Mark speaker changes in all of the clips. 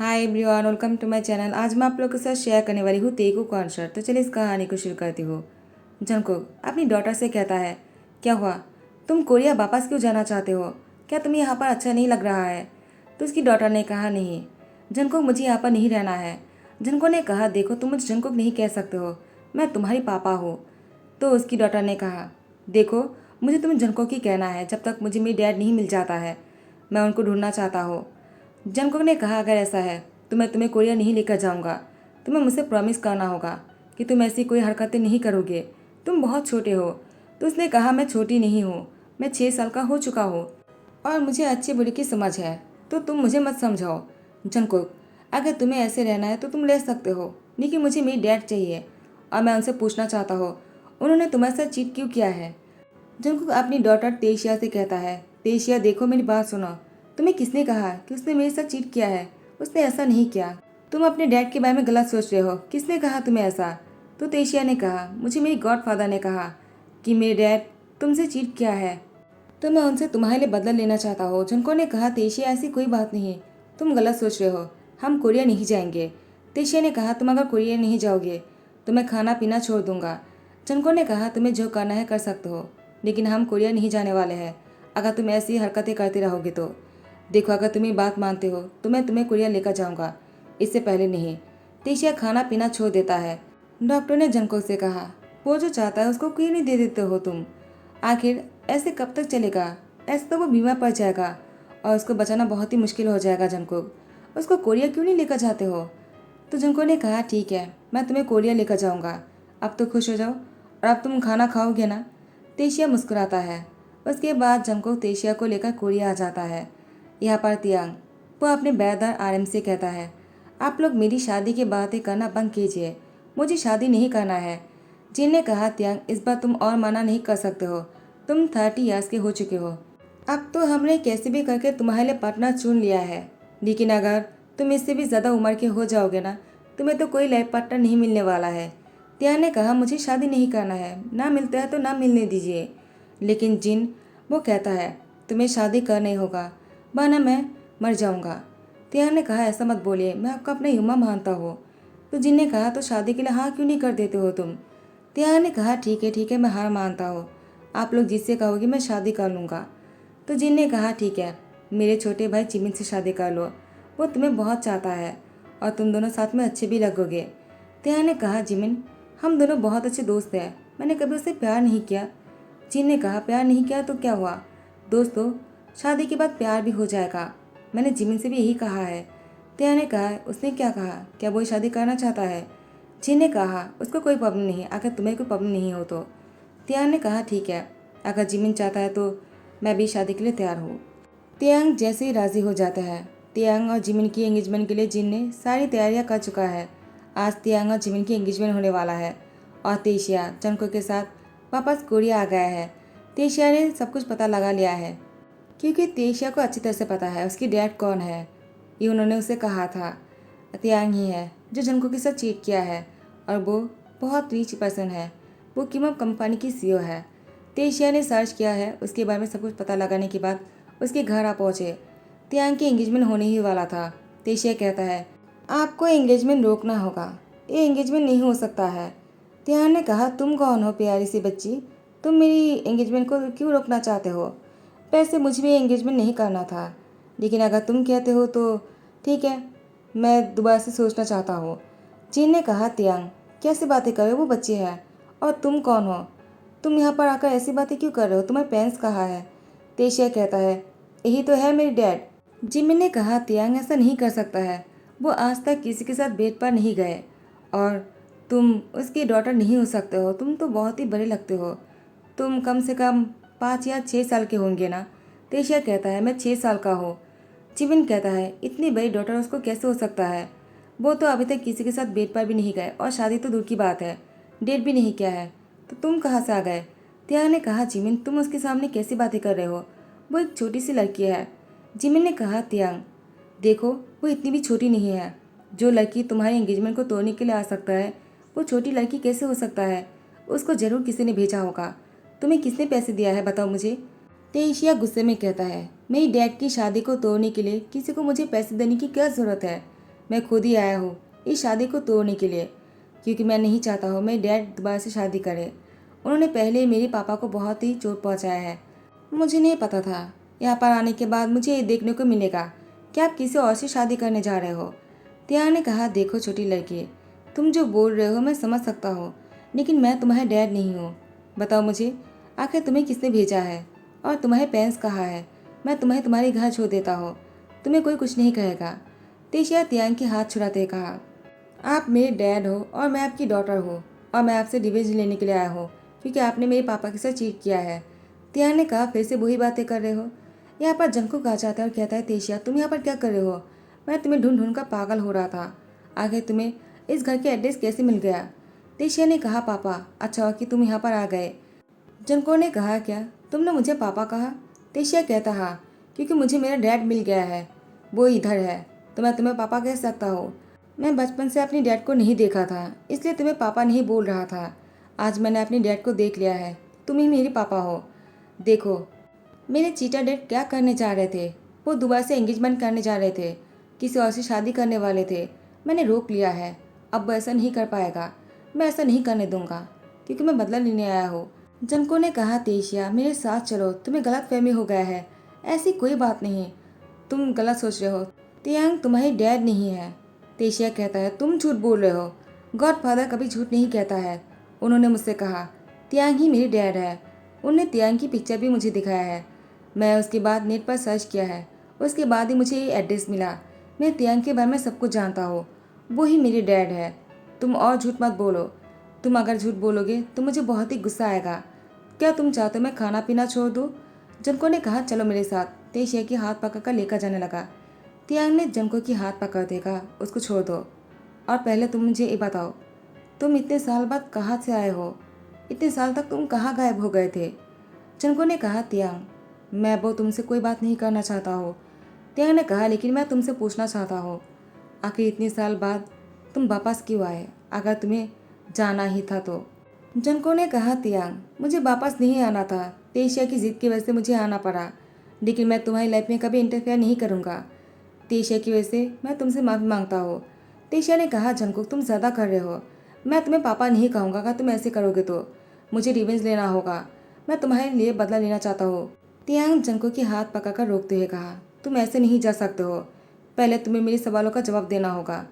Speaker 1: Hi everyone, welcome to my channel. आज मैं आप लोगों के साथ शेयर करने वाली हूँ तेगू कॉन्सर्ट। तो चलिए इस कहानी को शुरू करती हूँ। जंगकुक अपनी डॉटर से कहता है, क्या हुआ, तुम कोरिया वापस क्यों जाना चाहते हो? क्या तुम्हें यहाँ पर अच्छा नहीं लग रहा है? तो उसकी डॉटर ने कहा, नहीं जंगकुक, मुझे यहाँ पर नहीं रहना है। जंगकुक ने कहा, देखो तुम मुझे जंगकुक नहीं कह सकते हो, मैं तुम्हारी पापा हूँ। तो उसकी डॉटर ने कहा, देखो मुझे तुम्हें जंगकुक ही कहना है जब तक मुझे मेरी डैड नहीं मिल जाता है। मैं उनको ढूंढना चाहता हूँ। जंगकुक ने कहा, अगर ऐसा है तो मैं तुम्हें कोरिया नहीं लेकर जाऊंगा। तुम्हें मुझसे प्रॉमिस करना होगा कि तुम ऐसी कोई हरकतें नहीं करोगे। तुम बहुत छोटे हो। तो उसने कहा, मैं छोटी नहीं हूँ, मैं 6 साल का हो चुका हूँ और मुझे अच्छे बुरे की समझ है। तो तुम मुझे मत समझाओ। जंगकुक, अगर तुम्हें ऐसे रहना है तो तुम ले सकते हो, लेकिन मुझे मेरी डैड चाहिए और मैं उनसे पूछना चाहता हूँ, उन्होंने तुम्हारे साथ चीट क्यों किया है? जंगकुक अपनी डॉटर तेशिया से कहता है, तेशिया देखो मेरी बात सुनो। तुम्हें किसने कहा कि उसने मेरे साथ चीट किया है? उसने ऐसा नहीं किया। तुम अपने डैड के बारे में गलत सोच रहे हो। किसने कहा तुम्हें ऐसा? तो तेशिया ने कहा, मुझे मेरी गॉडफादर ने कहा कि मेरे डैड तुमसे चीट किया है, तो मैं उनसे तुम्हारे लिए बदला लेना चाहता हूँ। जंको ने कहा, तेशिया ऐसी कोई बात नहीं, तुम गलत सोच रहे हो, हम कोरिया नहीं जाएंगे। तेशिया ने कहा, तुम अगर कोरिया नहीं जाओगे तो मैं खाना पीना छोड़ दूंगा। जंको ने कहा, तुम्हें जो करना है कर सकते हो, लेकिन हम कोरिया नहीं जाने वाले हैं अगर तुम ऐसी हरकतें करते रहोगे तो। देखो अगर तुम ये बात मानते हो तो मैं तुम्हें कोरिया लेकर जाऊंगा, इससे पहले नहीं। तेशिया खाना पीना छोड़ देता है। डॉक्टर ने जंको से कहा, वो जो चाहता है उसको क्यों नहीं दे देते हो तुम? आखिर ऐसे कब तक चलेगा? ऐसे तो वो बीमार पड़ जाएगा और उसको बचाना बहुत ही मुश्किल हो जाएगा। जंकुक, उसको कोरिया क्यों नहीं लेकर जाते हो? तो जंको ने कहा, ठीक है मैं तुम्हें कोरिया लेकर जाऊंगा, अब तो खुश हो जाओ और अब तुम खाना खाओगे ना? तेशिया मुस्कुराता है। उसके बाद जंको तेशिया को लेकर कोरिया आ जाता है। यहाँ पर तियांग वो अपने ब्रदर आरएम से कहता है, आप लोग मेरी शादी की बातें करना बंद कीजिए, मुझे शादी नहीं करना है। जिन ने कहा, तियांग इस बार तुम और मना नहीं कर सकते हो, तुम 30 ईयर्स के हो चुके हो। अब तो हमने कैसे भी करके तुम्हारे लिए पार्टनर चुन लिया है, लेकिन अगर तुम इससे भी ज़्यादा उम्र के हो जाओगे ना, तुम्हें तो कोई लाइफ पार्टनर नहीं मिलने वाला है। तियांग ने कहा, मुझे शादी नहीं करना है, ना मिलता है तो ना मिलने दीजिए। लेकिन जिन वो कहता है, तुम्हें शादी करना ही होगा वरना मैं मर जाऊंगा। तियांग ने कहा, ऐसा मत बोलिए, मैं आपका अपना युमा मानता हूँ। तो जिन ने कहा, तो शादी के लिए हाँ क्यों नहीं कर देते हो तुम? तियांग ने कहा, ठीक है मैं हार मानता हूँ, आप लोग जिससे कहोगे मैं शादी कर लूँगा। तो जिन ने कहा, ठीक है मेरे छोटे भाई जिमिन से शादी कर लो, वो तुम्हें बहुत चाहता है और तुम दोनों साथ में अच्छे भी लगोगे। तियांग ने कहा, जिमिन हम दोनों बहुत अच्छे दोस्त हैं, मैंने कभी उससे प्यार नहीं किया। जिन ने कहा, प्यार नहीं किया तो क्या हुआ दोस्तों, शादी के बाद प्यार भी हो जाएगा, मैंने जिमिन से भी यही कहा है। तियांग ने कहा, उसने क्या कहा, क्या वो शादी करना चाहता है? जिन ने कहा, उसको कोई प्रॉब्लम नहीं, अगर तुम्हें कोई प्रॉब्लम नहीं हो तो। तियांग ने कहा, ठीक है अगर जिमिन चाहता है तो मैं भी शादी के लिए तैयार हूँ। तियांग जैसे ही राज़ी हो जाता है। तियांग और जिमिन की एंगेजमेंट के लिए जिन ने सारी तैयारियां कर चुका है। आज तियांग और जिमिन की एंगेजमेंट होने वाला है और तेशिया जंको के साथ वापस कोरिया आ गया है। तेशिया ने सब कुछ पता लगा लिया है, क्योंकि तेशिया को अच्छी तरह से पता है उसकी डैड कौन है। ये उन्होंने उसे कहा था, तियांग ही है जो जंको के साथ चीट किया है और वो बहुत रिच पर्सन है, वो किमम कंपनी की सीईओ है। तेशिया ने सर्च किया है, उसके बारे में सब कुछ पता लगाने के बाद उसके घर आ पहुँचे। तियांग की एंगेजमेंट होने ही वाला था। तेशिया कहता है, आपको एंगेजमेंट रोकना होगा, ये एंगेजमेंट नहीं हो सकता है। तियांग ने कहा, तुम कौन हो प्यारी सी बच्ची, तुम मेरी एंगेजमेंट को क्यों रोकना चाहते हो? वैसे मुझे भी एंगेजमेंट नहीं करना था, लेकिन अगर तुम कहते हो तो ठीक है, मैं दोबारा से सोचना चाहता हूँ। जिन ने कहा, तियांग कैसी बातें कर रहे हो, वो बच्चे हैं और तुम कौन हो? तुम यहाँ पर आकर ऐसी बातें क्यों कर रहे हो? तुम्हारे पेरेंट्स कहाँ है? तेशिया कहता है, यही तो है मेरी डैड। जिमिन ने कहा, तियांग ऐसा नहीं कर सकता है, वो आज तक किसी के साथ बेड पर नहीं गए और तुम उसकी डॉटर नहीं हो सकते हो, तुम तो बहुत ही बड़े लगते हो, तुम कम से कम 5 या 6 साल के होंगे ना? तेशिया कहता है, मैं 6 साल का हूँ। जिमिन कहता है, इतनी बड़ी डॉटर उसको कैसे हो सकता है? वो तो अभी तक किसी के साथ बेड पर भी नहीं गए और शादी तो दूर की बात है, डेट भी नहीं किया है, तो तुम कहाँ से आ गए? तियांग ने कहा, जिमिन तुम उसके सामने कैसी बातें कर रहे हो, वो एक छोटी सी लड़की है। जिमिन ने कहा, तियांग देखो वो इतनी भी छोटी नहीं है, जो लड़की तुम्हारे एंगेजमेंट को तोड़ने के लिए आ सकता है वो छोटी लड़की कैसे हो सकता है? उसको जरूर किसी ने भेजा होगा। तुम्हें किसने पैसे दिया है बताओ मुझे? तेशिया गुस्से में कहता है, मेरी डैड की शादी को तोड़ने के लिए किसी को मुझे पैसे देने की क्या ज़रूरत है? मैं खुद ही आया हूँ इस शादी को तोड़ने के लिए, क्योंकि मैं नहीं चाहता हूँ मेरे डैड दोबारा से शादी करे। उन्होंने पहले ही मेरे पापा को बहुत ही चोट पहुँचाया है। मुझे नहीं पता था यहाँ पर आने के बाद मुझे ये देखने को मिलेगा कि आप किसी और से शादी करने जा रहे हो। त्याग ने कहा, देखो छोटी लड़की, तुम जो बोल रहे हो मैं समझ सकता हूँ, लेकिन मैं तुम्हारे डैड नहीं हूँ। बताओ मुझे, आखिर तुम्हें किसने भेजा है और तुम्हारे पेरेंट्स कहाँ है? मैं तुम्हें तुम्हारे घर छोड़ देता हूँ, तुम्हें कोई कुछ नहीं कहेगा। तेशिया त्याग के हाथ छुड़ाते कहा, आप मेरे डैड हो और मैं आपकी डॉटर हूँ, और मैं आपसे रिवेंज लेने के लिए आया हूँ क्योंकि आपने मेरे पापा के साथ चीट किया है। त्याग ने कहा, फिर से वही बातें कर रहे हो? यहाँ पर जंकुक आ जाता है और कहता है, तेशिया तुम यहाँ पर क्या कर रहे हो? मैं तुम्हें ढूंढ ढूंढ कर पागल हो रहा था। आखिर तुम्हें इस घर के एड्रेस कैसे मिल गया? तेशिया ने कहा, पापा, अच्छा हुआ कि तुम यहाँ पर आ गए। जंको ने कहा, क्या तुमने मुझे पापा कहा? तेशिया कहता, हाँ, क्योंकि मुझे मेरा डैड मिल गया है, वो इधर है, तो मैं तुम्हें पापा कह सकता हूँ। मैं बचपन से अपनी डैड को नहीं देखा था, इसलिए तुम्हें पापा नहीं बोल रहा था। आज मैंने अपनी डैड को देख लिया है, तुम ही मेरे पापा हो। देखो, मेरे चीटा डैड क्या करने जा रहे थे? वो दोबारा से एंगेजमेंट करने जा रहे थे, किसी और से शादी करने वाले थे। मैंने रोक लिया है, अब वो ऐसा नहीं कर पाएगा। मैं ऐसा नहीं करने दूंगा, क्योंकि मैं बदला लेने आया हूँ। जंको ने कहा, तेशिया मेरे साथ चलो, तुम्हें गलत फहमी हो गया है। ऐसी कोई बात नहीं, तुम गलत सोच रहे हो। तियांग तुम्हारी डैड नहीं है। तेशिया कहता है, तुम झूठ बोल रहे हो। गॉडफादर कभी झूठ नहीं कहता है। उन्होंने मुझसे कहा तियांग ही मेरी डैड है। उन्होंने तियांग की पिक्चर भी मुझे दिखाया है। मैं उसके बाद नेट पर सर्च किया है, उसके बाद ही मुझे ये एड्रेस मिला। मैं तियांग के बारे में सब कुछ जानता हूँ, वो ही मेरी डैड है। तुम और झूठ मत बोलो। तुम अगर झूठ बोलोगे तो मुझे बहुत ही गुस्सा आएगा। क्या तुम चाहते हो मैं खाना पीना छोड़ दूँ? जंको ने कहा, चलो मेरे साथ। तेशिया की हाथ पकड़कर लेकर जाने लगा। तियांग ने जंको की हाथ पकड़ते कहा, उसको छोड़ दो, और पहले तुम मुझे ये बताओ, तुम इतने साल बाद कहाँ से आए हो? इतने साल तक तुम कहाँ गायब हो गए थे? जंको ने कहा, तियांग, मैं वो तुमसे कोई बात नहीं करना चाहता हूँ। तियांग ने कहा, लेकिन मैं तुमसे पूछना चाहता हूँ, आखिर इतने साल बाद तुम वापस क्यों आए, अगर तुम्हें जाना ही था तो? जंको ने कहा, तियांग, मुझे वापस नहीं आना था, तेशिया की जिद की वजह से मुझे आना पड़ा, लेकिन मैं तुम्हारी लाइफ में कभी इंटरफेयर नहीं करूँगा। तेशिया की वजह से मैं तुमसे माफ़ी मांगता हूँ। तेशिया ने कहा, जंकुक तुम ज़्यादा कर रहे हो। मैं तुम्हें पापा नहीं कहूँगा, अगर तुम ऐसे करोगे तो मुझे रिवेंज लेना होगा। मैं तुम्हारे लिए बदला लेना चाहता हूँ। तियांग जंकुक की हाथ पकड़कर रोकते हुए कहा, तुम ऐसे नहीं जा सकते हो। पहले तुम्हें मेरे सवालों का जवाब देना होगा।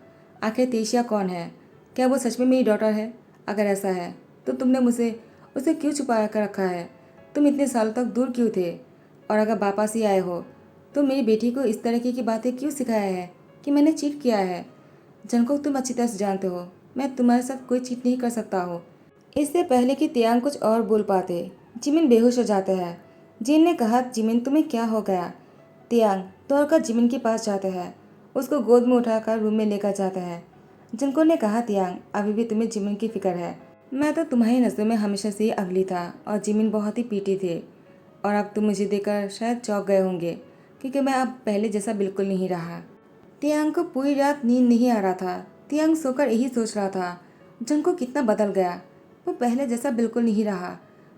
Speaker 1: आखिर तेशिया कौन है? क्या वो सच में मेरी डॉटर है? अगर ऐसा है तो तुमने मुझे उसे क्यों छुपा कर रखा है? तुम इतने सालों तक दूर क्यों थे? और अगर वापस ही आए हो तो मेरी बेटी को इस तरीके की बातें क्यों सिखाया है कि मैंने चीट किया है? जंकुक तुम अच्छी तरह से जानते हो मैं तुम्हारे साथ कोई चीट नहीं कर सकता हूँ। इससे पहले कि तियांग कुछ और बोल पाते, जिमिन बेहोश हो जाता है। जिन ने कहा, जिमिन तुम्हें क्या हो गया? तियांग दौड़कर जिमिन के पास जाता है, उसको गोद में उठाकर रूम में लेकर जाता है। जंको ने कहा, तियांग अभी भी तुम्हें जिमिन की फिक्र है। मैं तो तुम्हारी नज़रों में हमेशा से ही अगली था और जिमिन बहुत ही पीटी थे, और अब तुम मुझे देखकर शायद चौंक गए होंगे, क्योंकि मैं अब पहले जैसा बिल्कुल नहीं रहा। तियांग को पूरी रात नींद नहीं आ रहा था। तियांग सोकर यही सोच रहा था, जंको कितना बदल गया। वो पहले जैसा बिल्कुल नहीं रहा।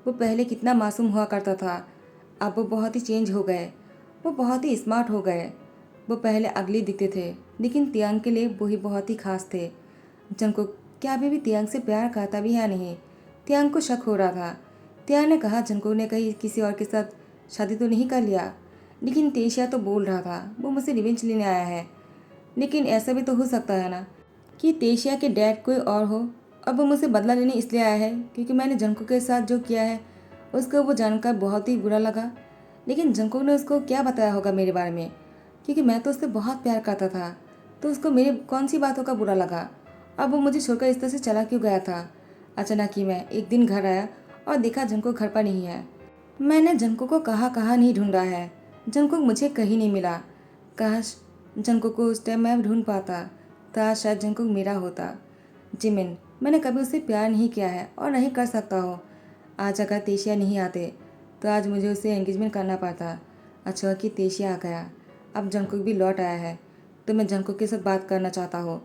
Speaker 1: वो पहले कितना मासूम हुआ करता था, अब वो बहुत ही चेंज हो गए। वो बहुत ही स्मार्ट हो गए। वो पहले अगली दिखते थे, लेकिन तियांग के लिए वो ही बहुत ही खास थे। जंको क्या अभी भी तियांग से प्यार करता भी है नहीं? तियांग को शक हो रहा था। तियांग ने कहा, जंको ने कहीं किसी और के साथ शादी तो नहीं कर लिया? लेकिन तेशिया तो बोल रहा था वो मुझसे रिवेंज लेने आया है। लेकिन ऐसा भी तो हो सकता है ना कि तेशिया के डैड कोई और हो, और वो मुझसे बदला लेने इसलिए आया है क्योंकि मैंने जंको के साथ जो किया है उसको वो जानकर बहुत ही बुरा लगा। लेकिन जंको ने उसको क्या बताया होगा मेरे बारे में, क्योंकि मैं तो उससे बहुत प्यार करता था, तो उसको मेरी कौन सी बातों का बुरा लगा? अब वो मुझे छोड़कर इस तरह से चला क्यों गया था? अचानक ही मैं एक दिन घर आया और देखा जंको घर पर नहीं है। मैंने जंको को कहाँ कहाँ नहीं ढूंढा है, जंको मुझे कहीं नहीं मिला। काश जंको को उस टाइम मैं ढूंढ पाता, तो आज शायद जंको मेरा होता। जिमिन, मैंने कभी उससे प्यार नहीं किया है और नहीं कर सकता हो। आज अगर तेशिया नहीं आते तो आज मुझे उससे एंगेजमेंट करना पड़ता। अच्छा हुआ कि तेशिया आ गया। अब जंकुक भी लौट आया है, तो मैं जंकुक के साथ बात करना चाहता हूँ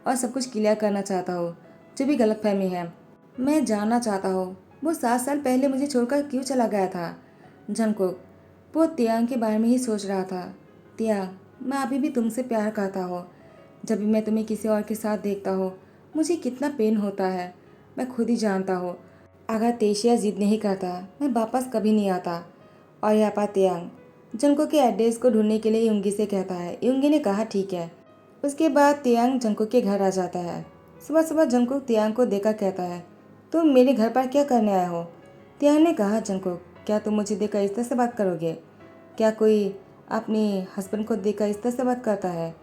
Speaker 1: और सब कुछ क्लियर करना चाहता हूँ, जो भी गलतफहमी है। मैं जानना चाहता हूँ वो 7 साल पहले मुझे छोड़कर क्यों चला गया था। जंकुक वो तियांग के बारे में ही सोच रहा था। तियांग, मैं अभी भी तुमसे प्यार करता हूँ। जब भी मैं तुम्हें किसी और के साथ देखता हूँ मुझे कितना पेन होता है, मैं खुद ही जानता हूँ। अगर तेशिया जिद नहीं करता मैं वापस कभी नहीं आता। और यहाँ पर तियांग जंको के एड्रेस को ढूंढने के लिए युंगी से कहता है। युंगी ने कहा ठीक है। उसके बाद तियांग जंको के घर आ जाता है। सुबह सुबह जंको तियांग को देखकर कहता है, तुम मेरे घर पर क्या करने आए हो? तियांग ने कहा, जंको क्या तुम मुझे देखकर इस तरह से बात करोगे? क्या कोई अपने हस्बैंड को देखकर इस तरह से बात करता है?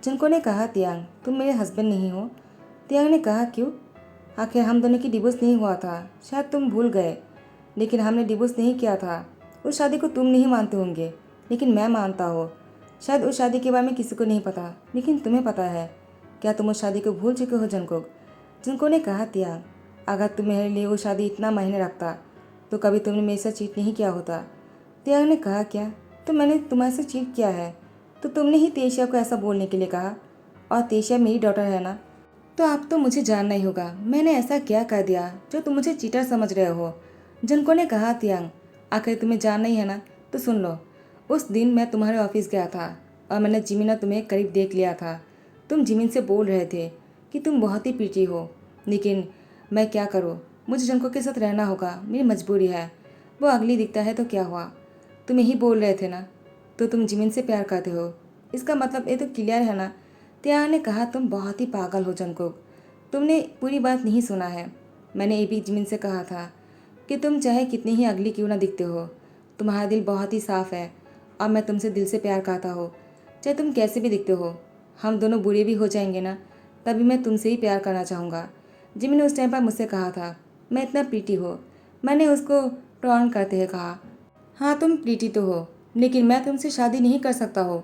Speaker 1: जंको ने कहा, तियांग तुम मेरे हस्बैंड नहीं हो। तियांग ने कहा, क्यों? आखिर हम दोनों की डिवोर्स नहीं हुआ था, शायद तुम भूल गए। लेकिन हमने डिवोर्स नहीं किया था। उस शादी को तुम नहीं मानते होंगे लेकिन मैं मानता हूँ। शायद उस शादी के बारे में किसी को नहीं पता लेकिन तुम्हें पता है। क्या तुम उस शादी को भूल चुके हो जंको? जंको ने कहा, तियांग अगर तुम मेरे लिए वो शादी इतना मायने रखता तो कभी तुमने मेरे साथ चीट नहीं किया होता। तियांग ने कहा, क्या तो मैंने तुम्हारे से चीट किया है? तो तुमने ही तेशिया को ऐसा बोलने के लिए कहा, और तेशिया मेरी डॉटर है ना, तो आप तो मुझे जानना ही होगा मैंने ऐसा क्या कर दिया जो तुम मुझे चीटर समझ रहे हो। जंको ने कहा, तियांग आखिर तुम्हें जानना ही है ना, तो सुन लो। उस दिन मैं तुम्हारे ऑफिस गया था और मैंने जिमिन और तुम्हें करीब देख लिया था। तुम जिमिन से बोल रहे थे कि तुम बहुत ही प्रीटी हो, लेकिन मैं क्या करूँ, मुझे जंको के साथ रहना होगा, मेरी मजबूरी है। वो अगली दिखता है तो क्या हुआ, तुम यही बोल रहे थे ना, तो तुम जिमिन से प्यार करते हो, इसका मतलब ये तो क्लियर है ना। तियांग ने कहा, तुम बहुत ही पागल हो जंकोक, तुमने पूरी बात नहीं सुना है। मैंने ये भी जिमिन से कहा था कि तुम चाहे कितनी ही अगली क्यों ना दिखते हो, तुम्हारा दिल बहुत ही साफ़ है और मैं तुमसे दिल से प्यार करता हो, चाहे तुम कैसे भी दिखते हो। हम दोनों बुरे भी हो जाएंगे ना, तभी मैं तुमसे ही प्यार करना चाहूँगा। जिमिन ने उस टाइम पर मुझसे कहा था, मैं इतना प्रीटी हो। मैंने उसको टॉर्न करते हुए कहा, हाँ तुम प्रीटी तो हो, लेकिन मैं तुमसे शादी नहीं कर सकता हो।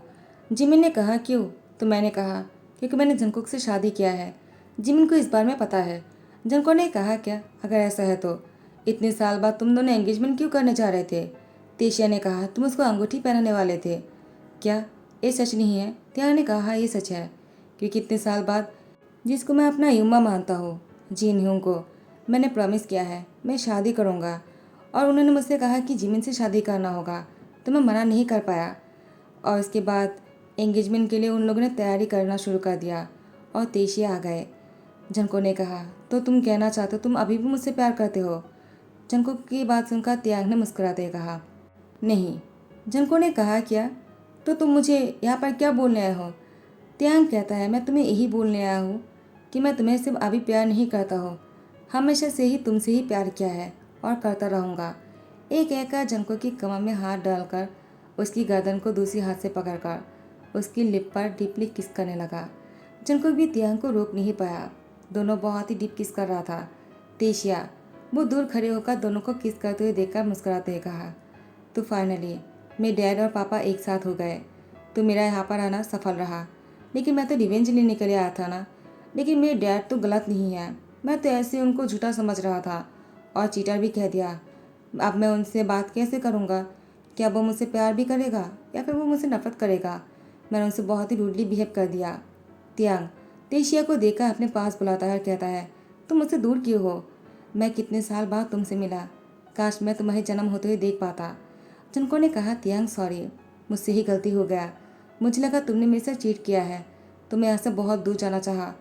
Speaker 1: जिमिन ने कहा, क्यों? तो मैंने कहा, क्योंकि मैंने जंकुक से शादी किया है। जिमिन को इस बारे में पता है। जंको ने कहा, क्या? अगर ऐसा है तो इतने साल बाद तुम दोनों एंगेजमेंट क्यों करने जा रहे थे? तेशिया ने कहा, तुम उसको अंगूठी पहनाने वाले थे। क्या ये सच नहीं है? तियांग ने कहा, हाँ ये सच है, क्योंकि इतने साल बाद जिसको मैं अपना युम्मा मानता हूँ, जिन ह्यूंग को मैंने प्रॉमिस किया है मैं शादी करूँगा, और उन्होंने मुझसे कहा कि जिमिन से शादी करना होगा, तो मैं मना नहीं कर पाया। और उसके बाद एंगेजमेंट के लिए उन लोगों ने तैयारी करना शुरू कर दिया और तेशिया आ गए। जंको ने कहा, तो तुम कहना चाहते हो तुम अभी भी मुझसे प्यार करते हो? जंको की बात सुनकर तियांग ने मुस्कुराते हुए कहा, नहीं। जंको ने कहा, क्या? तो तुम मुझे यहाँ पर क्या बोलने आए हो? तियांग कहता है, मैं तुम्हें यही बोलने आया हूँ कि मैं तुम्हें सिर्फ अभी प्यार नहीं करता हूँ, हमेशा से ही तुमसे ही प्यार किया है और करता रहूँगा। एक कहकर जंको की कमर में हाथ डालकर उसकी गर्दन को दूसरी हाथ से पकड़कर उसकी लिप पर डीपली किस करने लगा। जंको भी तियांग को रोक नहीं पाया, दोनों बहुत ही डीप किस कर रहा था। तेशिया वो दूर खड़े होकर दोनों को किस करते हुए देखकर मुस्कुराते हुए कहा, तो फाइनली मेरे डैड और पापा एक साथ हो गए, तो मेरा यहाँ पर आना सफल रहा। लेकिन मैं तो रिवेंज लेने के लिए आया था ना। लेकिन मेरे डैड तो गलत नहीं है, मैं तो ऐसे उनको झूठा समझ रहा था और चीटर भी कह दिया। अब मैं उनसे बात कैसे करूँगा? क्या वो मुझसे प्यार भी करेगा या फिर वो मुझसे नफरत करेगा? मैंने उनसे बहुत ही रूडली बिहेव कर दिया। तियांग तेशिया को देखकर अपने पास बुलाता है और कहता है, तुम मुझसे दूर क्यों हो? मैं कितने साल बाद तुमसे मिला, काश मैं तुम्हारे जन्म होते हुए देख पाता। जंको ने कहा, तियांग सॉरी, मुझसे ही गलती हो गया, मुझे लगा तुमने मेरे साथ चीट किया है, तो मैं यहाँ से बहुत दूर जाना चाहा।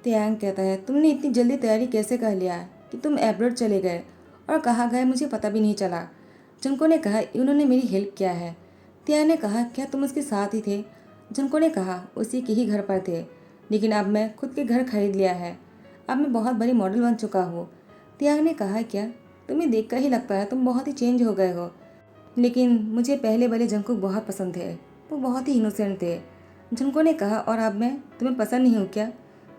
Speaker 1: तियांग कहता है, तुमने इतनी जल्दी तैयारी कैसे कर लिया कि तुम एब्रोड चले गए और कहाँ गए मुझे पता भी नहीं चला। जंको ने कहा, उन्होंने मेरी हेल्प किया है। तियांग ने कहा, क्या तुम उसके साथ ही थे? जंको ने कहा, उसी के ही घर पर थे, लेकिन अब मैं खुद के घर खरीद लिया है, अब मैं बहुत बड़ी मॉडल बन चुका हूँ। तियांग ने कहा, क्या? तुम्हें देखकर ही लगता है तुम बहुत ही चेंज हो गए हो। लेकिन मुझे पहले वाले जंकुक बहुत पसंद थे, वो बहुत ही इनोसेंट थे। जंको ने कहा, और अब मैं तुम्हें पसंद नहीं हूँ क्या?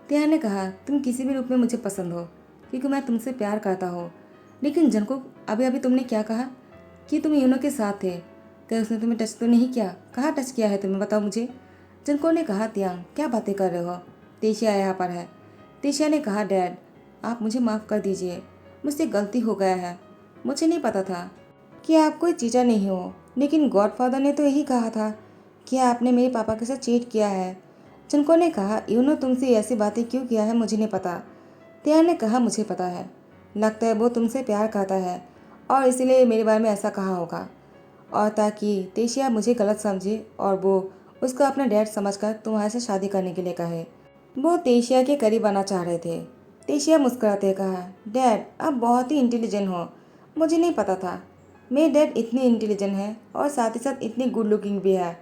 Speaker 1: तियांग ने कहा, तुम किसी भी रूप में मुझे पसंद हो क्योंकि मैं तुमसे प्यार करता हूँ। लेकिन जंकुक अभी अभी तुमने क्या कहा कि तुम यूनो के साथ थे? क्या उसने तुम्हें टच तो नहीं किया? कहाँ टच किया है तुम्हें, बताओ मुझे। जंको ने कहा, तियांग क्या बातें कर रहे हो, तेशिया यहाँ पर है। तेशिया ने कहा, डैड आप मुझे माफ़ कर दीजिए, मुझसे गलती हो गया है, मुझे नहीं पता था कि आप कोई चीज़ा नहीं हो, लेकिन गॉडफादर ने तो यही कहा था कि आपने मेरे पापा के साथ चीट किया है। जंको ने कहा, यूनो तुमसे ऐसी बातें क्यों किया है मुझे नहीं पता। तियांग ने कहा, मुझे पता है, लगता है वो तुमसे प्यार करता है और इसीलिए मेरे बारे में ऐसा कहा होगा, और ताकि तेशिया मुझे गलत समझे और वो उसको अपना डैड समझकर तुम्हारे से शादी करने के लिए कहे। वो तेशिया के करीब आना चाह रहे थे। तेशिया मुस्कुराते कहा, डैड आप बहुत ही इंटेलिजेंट हो। मुझे नहीं पता था मेरे डैड इतने इंटेलिजेंट हैं और साथ ही साथ इतने गुड लुकिंग भी है।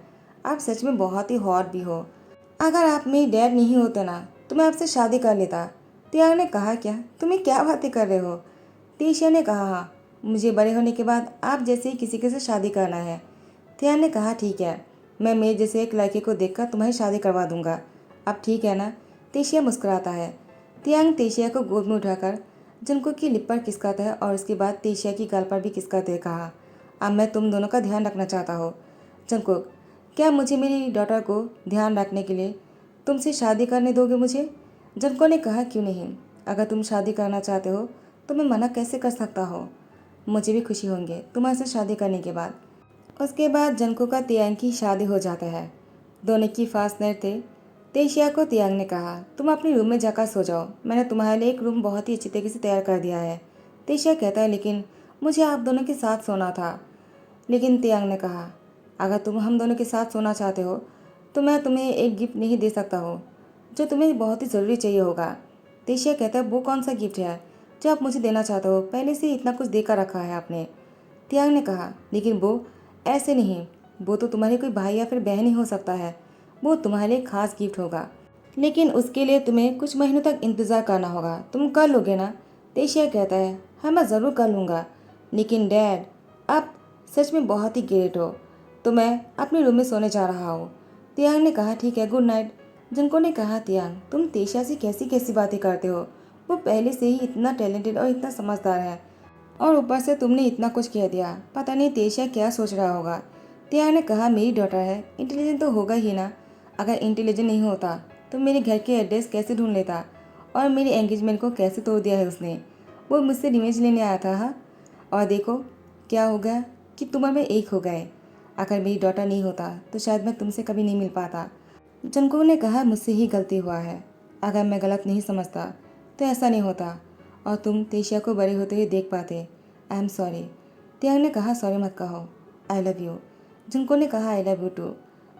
Speaker 1: आप सच में बहुत ही हॉट भी हो। अगर आप मेरे डैड नहीं होते ना तो मैं आपसे शादी कर लेता। तियाग ने कहा, क्या तुम्हें क्या बातें कर रहे हो? तेशिया ने कहा, हाँ मुझे बड़े होने के बाद आप जैसे ही किसी के साथ शादी करना है। तियाग ने कहा, ठीक है, मैं मेरे जैसे एक लड़के को देखकर तुम्हारी शादी करवा दूंगा। अब ठीक है ना? तेशिया मुस्कुराता है। तियांग तेशिया को गोद में उठाकर जंगकुक की लिप पर खिसकाता है और उसके बाद तेशिया की गाल पर भी खिसकाते हुए कहा, अब मैं तुम दोनों का ध्यान रखना चाहता हूँ। जंगकुक, क्या मुझे मेरी डॉटर को ध्यान रखने के लिए तुमसे शादी करने दोगे मुझे? जंगकुक ने कहा, क्यों नहीं, अगर तुम शादी करना चाहते हो तो मैं मना कैसे कर सकता हूँ। मुझे भी खुशी होंगे तुम्हारे साथ शादी करने के बाद। उसके बाद जंगकुक का तियांग की शादी हो जाता है। दोनों की फास्टनर थे। तेशिया को तियांग ने कहा, तुम अपने रूम में जाकर सो जाओ, मैंने तुम्हारे लिए एक रूम बहुत ही अच्छी तरीके से तैयार कर दिया है। तेशिया कहता है, लेकिन मुझे आप दोनों के साथ सोना था। लेकिन तियांग ने कहा, अगर तुम हम दोनों के साथ सोना चाहते हो तो मैं तुम्हें एक गिफ्ट नहीं दे सकता हो जो तुम्हें बहुत ही ज़रूरी चाहिए होगा। तेशिया कहता है, वो कौन सा गिफ्ट है जो आप मुझे देना चाहते हो? पहले से ही इतना कुछ देकर रखा है आपने। तियांग ने कहा, लेकिन वो ऐसे नहीं, वो तो तुम्हारे कोई भाई या फिर बहन ही हो सकता है। वो तुम्हारे लिए खास गिफ्ट होगा, लेकिन उसके लिए तुम्हें कुछ महीनों तक इंतज़ार करना होगा। तुम कर लोगे ना? तेशिया कहता है, हाँ मैं ज़रूर कर लूँगा। लेकिन डैड आप सच में बहुत ही ग्रेट हो। तो मैं अपने रूम में सोने जा रहा हूँ। तियांग ने कहा, ठीक है, गुड नाइट। जंको ने कहा, तियांग तुम तेशिया से कैसी कैसी बातें करते हो? वो पहले से ही इतना टैलेंटेड और इतना समझदार है और ऊपर से तुमने इतना कुछ कह दिया। पता नहीं तेशिया क्या सोच रहा होगा। तियांग ने कहा, मेरी डॉटर है, इंटेलिजेंट तो होगा ही ना। अगर इंटेलिजेंट नहीं होता तो मेरे घर के एड्रेस कैसे ढूंढ लेता और मेरी एंगेजमेंट को कैसे तोड़ दिया है उसने। वो मुझसे रिवेंज लेने आया था। हाँ, और देखो क्या हो गया कि तुम और मैं एक हो गए। अगर मेरी डॉटर नहीं होता तो शायद मैं तुमसे कभी नहीं मिल पाता। जंकुक ने कहा, मुझसे ही गलती हुआ है। अगर मैं गलत नहीं समझता तो ऐसा नहीं होता और तुम तेशिया को बड़े होते हुए देख पाते। I am sorry. तियांग ने कहा, सॉरी मत कहो, आई लव यू। जंकुक ने कहा, आई लव यू टू।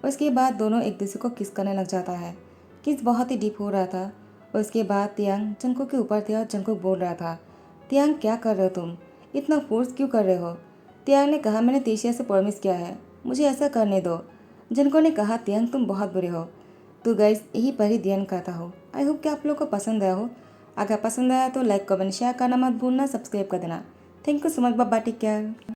Speaker 1: उसके बाद दोनों एक दूसरे को किस करने लग जाता है। किस बहुत ही डीप हो रहा था। उसके बाद तियांग जंकुक के ऊपर थे और जंकुक बोल रहा था, तियांग क्या कर रहे हो तुम? इतना फोर्स क्यों कर रहे हो? तियांग ने कहा, मैंने तेशिया से प्रॉमिस किया है, मुझे ऐसा करने दो। जंकुक ने कहा, तियांग तुम बहुत बुरे हो। तो गाइस यही पर ही ध्यान करता हो। आई होप कि आप लोगों को पसंद आया हो। अगर पसंद आया तो लाइक कमेंट शेयर करना मत भूलना, सब्सक्राइब कर देना। Thank you so much, bye bye, take care.